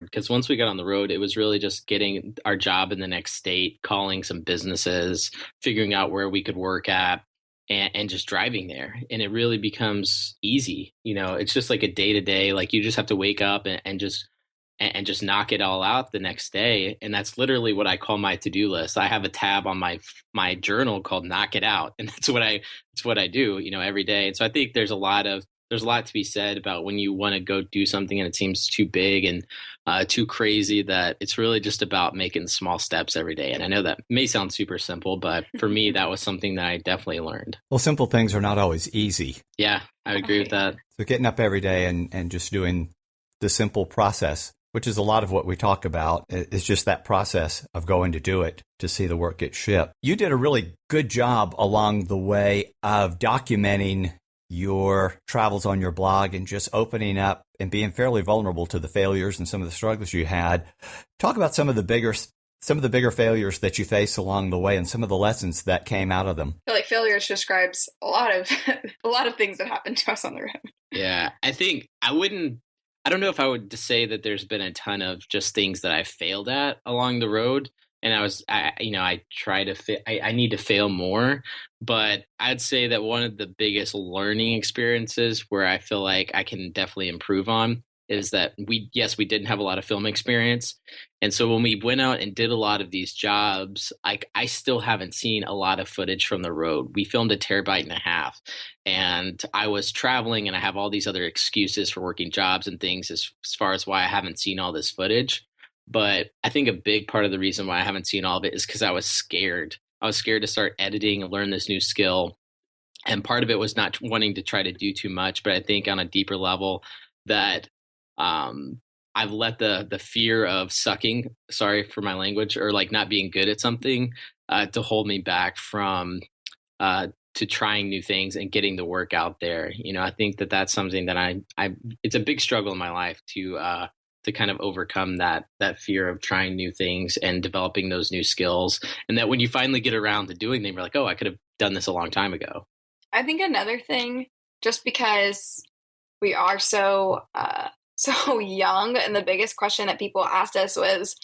Because once we got on the road, it was really just getting our job in the next state, calling some businesses, figuring out where we could work at, and just driving there. And it really becomes easy. It's just like a day to day. Like you just have to wake up and just knock it all out the next day. And that's literally what I call my to-do list. I have a tab on my journal called knock it out. And that's what I do, every day. And so I think there's a lot to be said about when you want to go do something and it seems too big and too crazy, that it's really just about making small steps every day. And I know that may sound super simple, but for me, that was something that I definitely learned. Well, simple things are not always easy. Yeah, I would agree with that. So getting up every day and just doing the simple process, which is a lot of what we talk about, is just that process of going to do it, to see the work get shipped. You did a really good job along the way of documenting your travels on your blog and just opening up and being fairly vulnerable to the failures and some of the struggles you had. Talk about some of the bigger failures that you faced along the way and some of the lessons that came out of them. I feel like failures describes a lot of a lot of things that happened to us on the road. Yeah, I don't know if I would say that there's been a ton of just things that I failed at along the road. And I try to I need to fail more, but I'd say that one of the biggest learning experiences where I feel like I can definitely improve on is that we didn't have a lot of film experience. And so when we went out and did a lot of these jobs, I still haven't seen a lot of footage from the road. We filmed 1.5 TB, and I was traveling and I have all these other excuses for working jobs and things as far as why I haven't seen all this footage. But I think a big part of the reason why I haven't seen all of it is because I was scared. I was scared to start editing and learn this new skill. And part of it was not wanting to try to do too much. But I think on a deeper level that I've let the fear of sucking, sorry for my language, or like not being good at something to hold me back from to trying new things and getting the work out there. I think that that's something that it's a big struggle in my life to kind of overcome that fear of trying new things and developing those new skills. And that when you finally get around to doing them, you're like, oh, I could have done this a long time ago. I think another thing, just because we are so young, and the biggest question that people asked us was,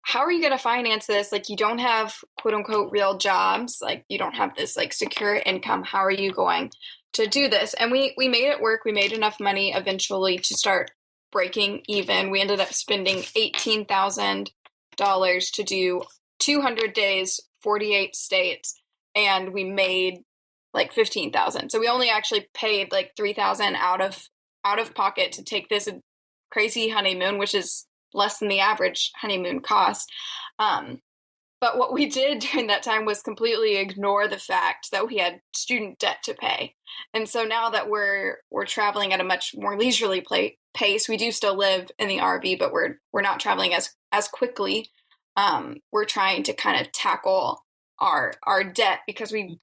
how are you going to finance this? Like, you don't have quote unquote real jobs. Like, you don't have this like secure income. How are you going to do this? And we made it work. We made enough money eventually to start breaking even. We ended up spending $18,000 to do 200 days, 48 states, and we made like 15,000. So we only actually paid like 3,000 out of pocket to take this crazy honeymoon, which is less than the average honeymoon cost. But what we did during that time was completely ignore the fact that we had student debt to pay. And so now that we're traveling at a much more leisurely pace, we do still live in the RV, but we're not traveling as quickly. We're trying to kind of tackle our debt because we've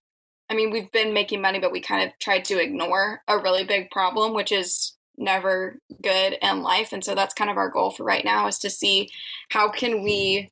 been making money, but we kind of tried to ignore a really big problem, which is never good in life. And so that's kind of our goal for right now, is to see how can we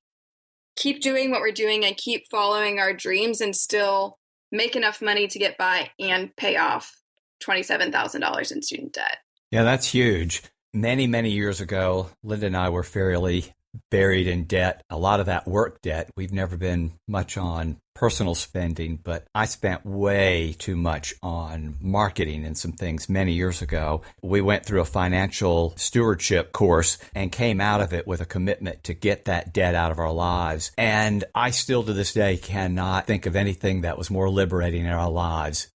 keep doing what we're doing and keep following our dreams and still make enough money to get by and pay off $27,000 in student debt. Yeah, that's huge. Many, many years ago, Linda and I were fairly buried in debt, a lot of that work debt. We've never been much on personal spending, but I spent way too much on marketing and some things many years ago. We went through a financial stewardship course and came out of it with a commitment to get that debt out of our lives. And I still to this day cannot think of anything that was more liberating in our lives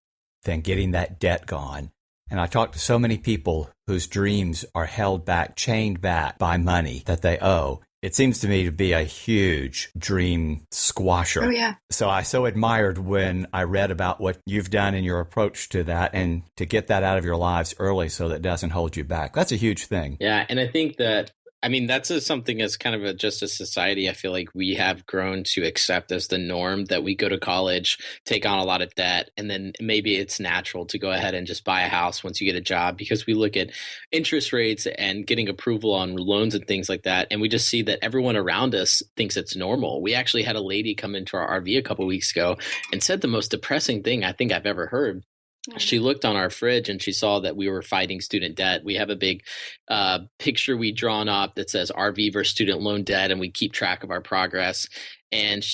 than getting that debt gone. And I talked to so many people whose dreams are held back, chained back by money that they owe. It seems to me to be a huge dream squasher. Oh, yeah. So I so admired when I read about what you've done and your approach to that, and to get that out of your lives early so that it doesn't hold you back. That's a huge thing. Yeah. And I think that, that's something as kind of just a society, I feel like we have grown to accept as the norm, that we go to college, take on a lot of debt, and then maybe it's natural to go ahead and just buy a house once you get a job, because we look at interest rates and getting approval on loans and things like that. And we just see that everyone around us thinks it's normal. We actually had a lady come into our RV a couple of weeks ago and said the most depressing thing I think I've ever heard. she looked on our fridge and she saw that we were fighting student debt. We have a big picture we drawn up that says RV versus student loan debt, and we keep track of our progress. And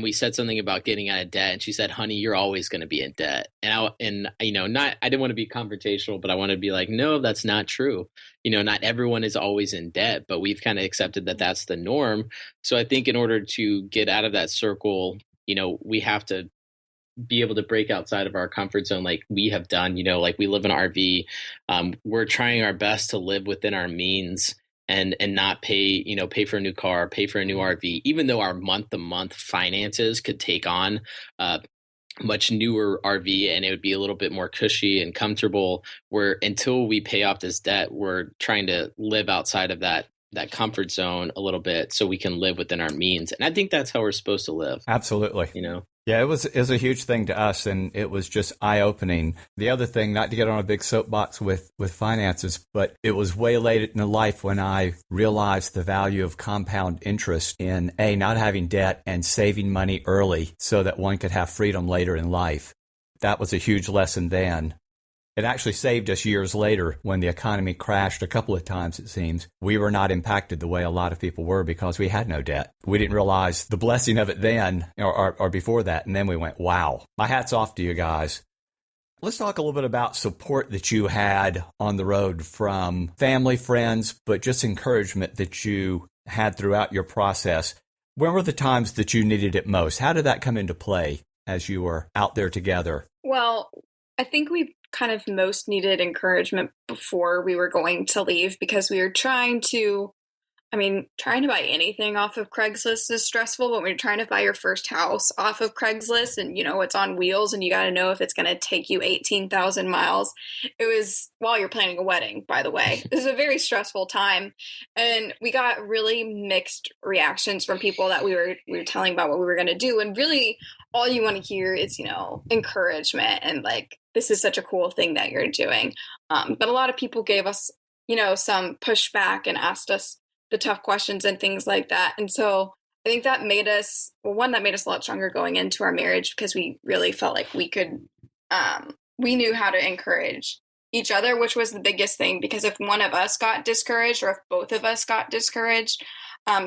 we said something about getting out of debt, and she said, "Honey, you're always going to be in debt." And not I didn't want to be confrontational, but I wanted to be like, "No, that's not true. Not everyone is always in debt, but we've kind of accepted that that's the norm." So I think in order to get out of that circle, we have to be able to break outside of our comfort zone like we have done. Like we live in an RV. We're trying our best to live within our means and not pay for a new car, pay for a new RV, even though our month to month finances could take on much newer RV and it would be a little bit more cushy and comfortable. Where until we pay off this debt, we're trying to live outside of that comfort zone a little bit so we can live within our means. And I think that's how we're supposed to live. Absolutely. You know? Yeah, it was a huge thing to us, and it was just eye-opening. The other thing, not to get on a big soapbox with finances, but it was way late in life when I realized the value of compound interest in not having debt and saving money early so that one could have freedom later in life. That was a huge lesson then. It actually saved us years later when the economy crashed a couple of times, it seems. We were not impacted the way a lot of people were because we had no debt. We didn't realize the blessing of it then or before that. And then we went, wow, my hat's off to you guys. Let's talk a little bit about support that you had on the road from family, friends, but just encouragement that you had throughout your process. When were the times that you needed it most? How did that come into play as you were out there together? Well, I think we kind of most needed encouragement before we were going to leave because we were trying to buy anything off of Craigslist is stressful, but when you're trying to buy your first house off of Craigslist and, it's on wheels and you got to know if it's going to take you 18,000 miles. It was while you're planning a wedding, by the way. This is a very stressful time. And we got really mixed reactions from people that we were telling about what we were going to do. And really all you want to hear is, encouragement and like, this is such a cool thing that you're doing. But a lot of people gave us, some pushback and asked us the tough questions and things like that. And so I think that made us a lot stronger going into our marriage because we really felt like we knew how to encourage each other, which was the biggest thing. Because if one of us got discouraged or if both of us got discouraged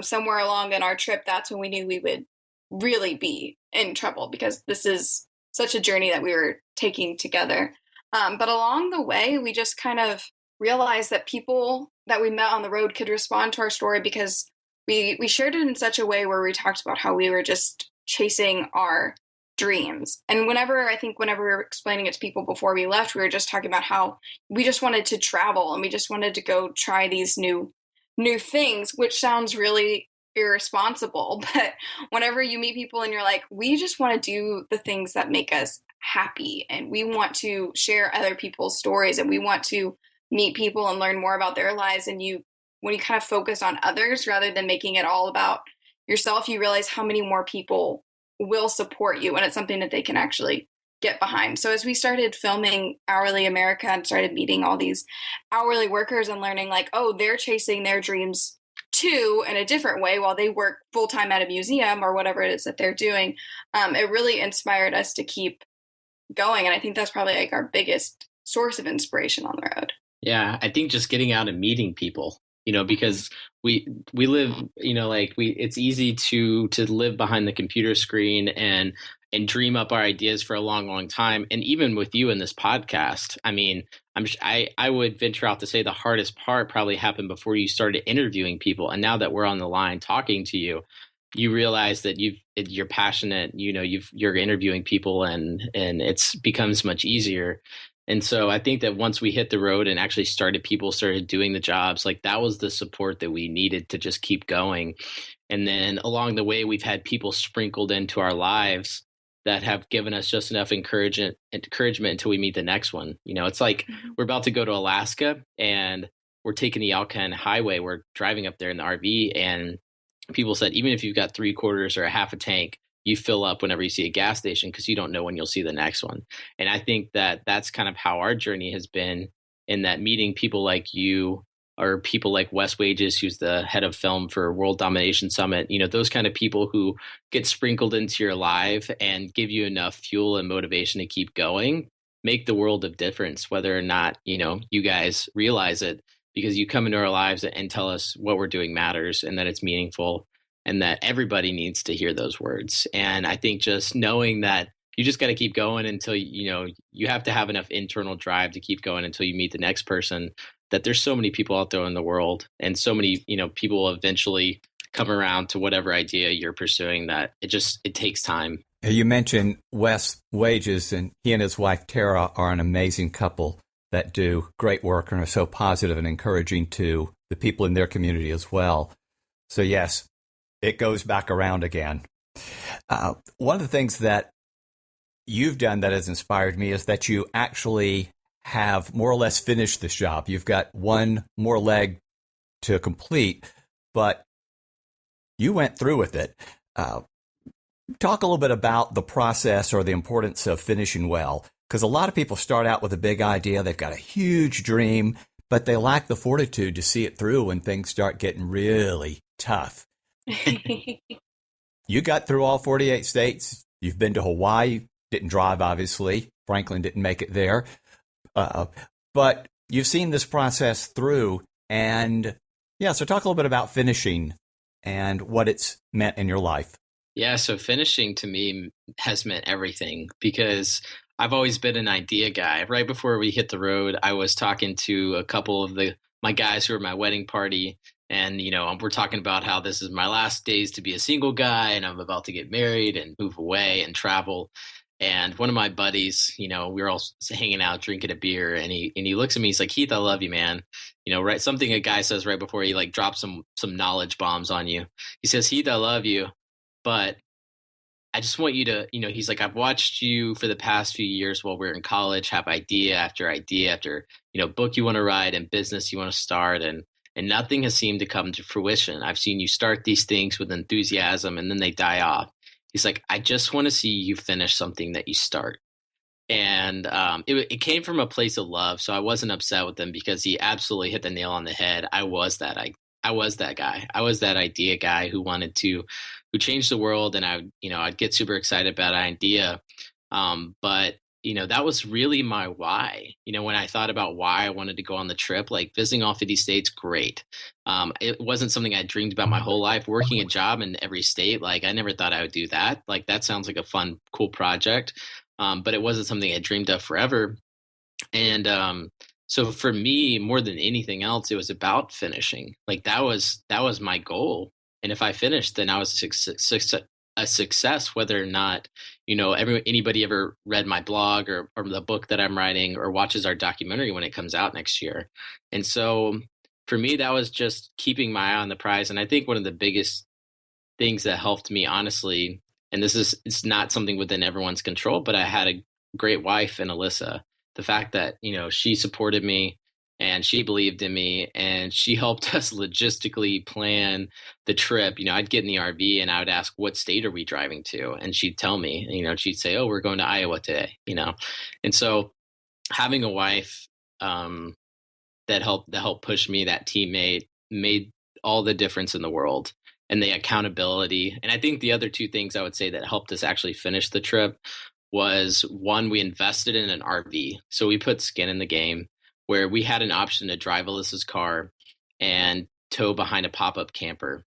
somewhere along in our trip, that's when we knew we would really be in trouble because this is such a journey that we were taking together. But along the way, we just kind of realized that people that we met on the road could respond to our story because we shared it in such a way where we talked about how we were just chasing our dreams. And whenever we were explaining it to people before we left, we were just talking about how we just wanted to travel and we just wanted to go try these new things, which sounds really irresponsible. But whenever you meet people and you're like, we just want to do the things that make us happy and we want to share other people's stories and we want to meet people and learn more about their lives. And when you kind of focus on others rather than making it all about yourself, you realize how many more people will support you. And it's something that they can actually get behind. So as we started filming Hourly America and started meeting all these hourly workers and learning like, oh, they're chasing their dreams too in a different way while they work full-time at a museum or whatever it is that they're doing, it really inspired us to keep going. And I think that's probably like our biggest source of inspiration on the road. Yeah, I think just getting out and meeting people, because we live, it's easy to live behind the computer screen and dream up our ideas for a long, long time. And even with you in this podcast, I would venture out to say the hardest part probably happened before you started interviewing people. And now that we're on the line talking to you, you realize that you're passionate, you're interviewing people and it's becomes much easier. And so I think that once we hit the road and actually people started doing the jobs, like that was the support that we needed to just keep going. And then along the way, we've had people sprinkled into our lives that have given us just enough encouragement until we meet the next one. It's like we're about to go to Alaska and we're taking the Alcan Highway. We're driving up there in the RV and people said, even if you've got 3/4 or a half a tank, you fill up whenever you see a gas station because you don't know when you'll see the next one. And I think that that's kind of how our journey has been in that meeting people like you or people like Wes Wages, who's the head of film for World Domination Summit, those kind of people who get sprinkled into your life and give you enough fuel and motivation to keep going. make the world of difference, whether or not, you guys realize it, because you come into our lives and tell us what we're doing matters and that it's meaningful and that everybody needs to hear those words. And I think just knowing that you just got to keep going until, you have to have enough internal drive to keep going until you meet the next person, that there's so many people out there in the world and so many, people will eventually come around to whatever idea you're pursuing, that it takes time. You mentioned Wes Wages, and he and his wife Tara are an amazing couple that do great work and are so positive and encouraging to the people in their community as well. So yes, it goes back around again. One of the things that you've done that has inspired me is that you actually have more or less finished this job. You've got one more leg to complete, but you went through with it. Talk a little bit about the process or the importance of finishing well, because a lot of people start out with a big idea. They've got a huge dream, but they lack the fortitude to see it through when things start getting really tough. You got through all 48 states. You've been to Hawaii, didn't drive, obviously. Franklin didn't make it there. But you've seen this process through. And yeah, so talk a little bit about finishing and what it's meant in your life. Yeah, so finishing to me has meant everything, because I've always been an idea guy. Right before we hit the road, I was talking to a couple of my guys who were at my wedding party, and we're talking about how this is my last days to be a single guy, and I'm about to get married and move away and travel. And one of my buddies, we were all hanging out, drinking a beer, and he looks at me. He's like, "Heath, I love you, man." Right? Something a guy says right before he like drops some knowledge bombs on you. He says, "Heath, I love you, but I just want you to, he's like, I've watched you for the past few years while we're in college have idea after idea after, book you want to write and business you want to start, and nothing has seemed to come to fruition. I've seen you start these things with enthusiasm and then they die off." He's like, "I just want to see you finish something that you start." And it came from a place of love, so I wasn't upset with him, because he absolutely hit the nail on the head. I was that guy. I was that idea guy who changed the world, and I'd get super excited about an idea. But that was really my why. When I thought about why I wanted to go on the trip, like visiting all 50 states, great. It wasn't something I dreamed about my whole life. Working a job in every state, like I never thought I would do that. Like that sounds like a fun, cool project. But it wasn't something I dreamed of forever. And so for me, more than anything else, it was about finishing. Like that was my goal. And if I finished, then I was a success, whether or not, anybody ever read my blog or the book that I'm writing or watches our documentary when it comes out next year. And so for me, that was just keeping my eye on the prize. And I think one of the biggest things that helped me, honestly, and it's not something within everyone's control, but I had a great wife in Alyssa. The fact that, she supported me and she believed in me and she helped us logistically plan the trip. I'd get in the RV and I would ask, "What state are we driving to?" And she'd tell me, she'd say, "Oh, we're going to Iowa today," And so having a wife, that helped push me, that teammate, made all the difference in the world. And the accountability. And I think the other two things I would say that helped us actually finish the trip was, one, we invested in an RV. So we put skin in the game, where we had an option to drive Alyssa's car and tow behind a pop-up camper.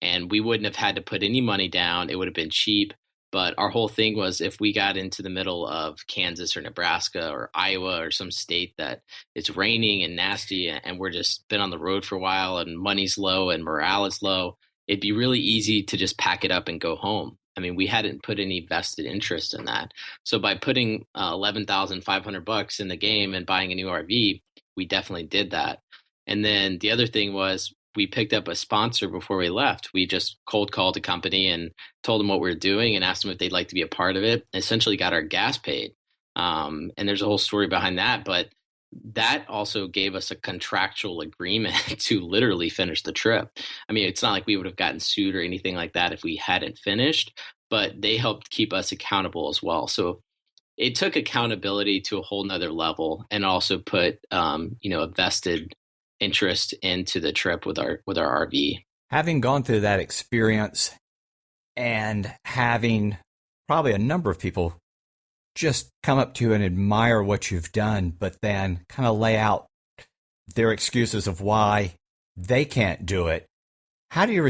And we wouldn't have had to put any money down. It would have been cheap. But our whole thing was, if we got into the middle of Kansas or Nebraska or Iowa or some state that it's raining and nasty and we're just been on the road for a while and money's low and morale is low, it'd be really easy to just pack it up and go home. I mean, we hadn't put any vested interest in that. So by putting $11,500 in the game and buying a new RV, we definitely did that. And then the other thing was, we picked up a sponsor before we left. We just cold called a company and told them what we were doing and asked them if they'd like to be a part of it. Essentially got our gas paid. And there's a whole story behind that. But that also gave us a contractual agreement to literally finish the trip. I mean, it's not like we would have gotten sued or anything like that if we hadn't finished, but they helped keep us accountable as well. So it took accountability to a whole nother level, and also put, a vested interest into the trip with our RV. Having gone through that experience and having probably a number of people just come up to you and admire what you've done, but then kind of lay out their excuses of why they can't do it. How do you